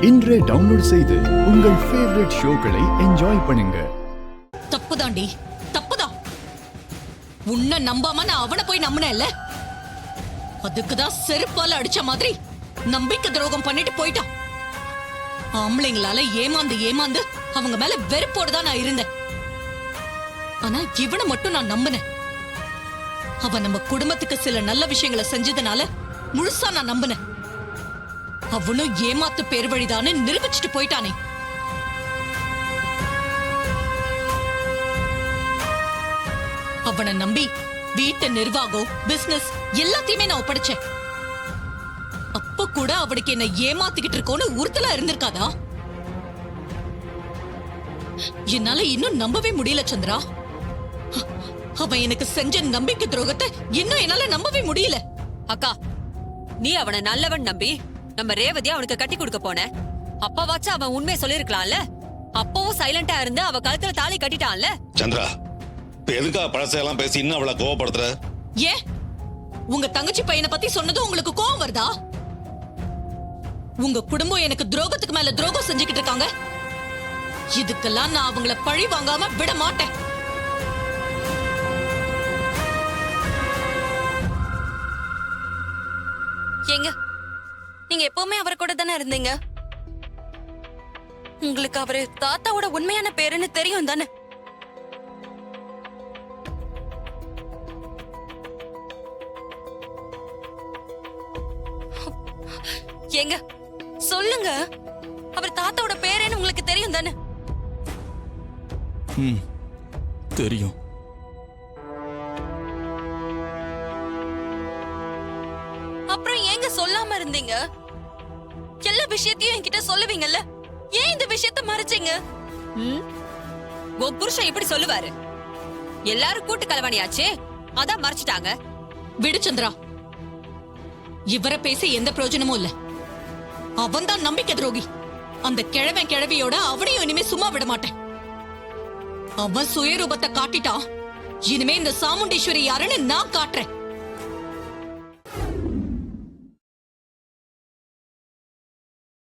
இன்றே டவுன்லோட் செய்து உங்கள் ஃபேவரட் ஷோக்களை என்ஜாய் பண்ணுங்க. தப்புதாண்டி, தப்புதான். உன்னை நம்பாம நான் அவனை போய் நம்பினேன்ல, அதுக்குதான் செருப்பால அடிச்ச மாதிரி நம்பிக்கை துரோகம் பண்ணிட்டு போயிட்டான். ஆம்பளைங்களால ஏமாந்து ஏமாந்து அவங்க மேல வெறுப்போடுதான் நான் இருந்தேன். ஆனா இவனை மட்டும் நான் நம்பினேன். அவன் நம்ம குடும்பத்துக்கு சில நல்ல விஷயங்களை செஞ்சதுனால முழுசா நான் நம்பினேன். அவனும் ஏமாத்து பேர் வழிதான்னு நிரூபிச்சுட்டு போயிட்டானே. அவனை நம்பி வீட்டு நிர்வாகம், பிசினஸ் எல்லாத்தையுமே நான் ஒப்படைச்சேன். அப்ப கூட அவனுக்கு என்ன ஏமாத்திக்கிட்டு இருக்கோன்னு உறுத்தலா இருந்திருக்காதா? என்னால இன்னும் நம்பவே முடியல சந்திரா. அவன் எனக்கு செஞ்ச நம்பிக்கை துரோகத்தை இன்னும் என்னால நம்பவே முடியல. அக்கா, நீ அவனை நல்லவன் நம்பி நம்ம ரேவதியா அவனுக்கு கட்டி கொடுக்க போன. அப்பவாச்சும் அவன் உண்மையை சொல்லிருக்கலாம்ல. அப்பவும் சைலண்டா இருந்து அவ கழுத்துல தாலி கட்டிட்டான்ல. சந்திரா, எதுக்கா பழசையெல்லாம் பேசி இன்னும் அவளை கோவப்படுத்துற? ஏன் உங்க தங்கச்சி பையனை பத்தி சொன்னதும் உங்களுக்கு கோவம் வருதா? உங்க குடும்பம் எனக்கு துரோகத்துக்கு மேல துரோகம் செஞ்சுக்கிட்டு இருக்காங்க. இதுக்கெல்லாம் நான் அவங்கள பழி வாங்காம விட மாட்டேன். ஏங்க, நீங்க எப்பவுமே அவர் கூட தானே இருந்தீங்க. உங்களுக்கு அவரு தாத்தாவோட உண்மையான பேருன்னு தெரியும் தானே? ஏங்க சொல்லுங்க, அவர் தாத்தாவோட பேருன்னு உங்களுக்கு தெரியும் தானே? தெரியும். அப்புறம் ஏங்க சொல்லாம இருந்தீங்க? எல்லா விஷயத்தையும் என்கிட்ட சொல்லுவீங்கல்ல, ஏன் இந்த விஷயத்த மறைச்சீங்க? உன் புருஷன் இப்படி சொல்லுவாரு. எல்லாரும் கூட்டு கலவாணியாச்சே, அதான் மறைச்சிட்டாங்க. விடு சந்திரா, இவரை பேசி எந்த பிரயோஜனமும் இல்ல. அவன் தான் நம்பிக்கை துரோகி. அந்த கிழவன் கிழவியோட அவனையும் இனிமே சும்மா விட மாட்டேன். அவன் சுயரூபத்தை காட்டிட்டான். இனிமே இந்த சாமுண்டீஸ்வரி யாருன்னு நான் காட்டுறேன்.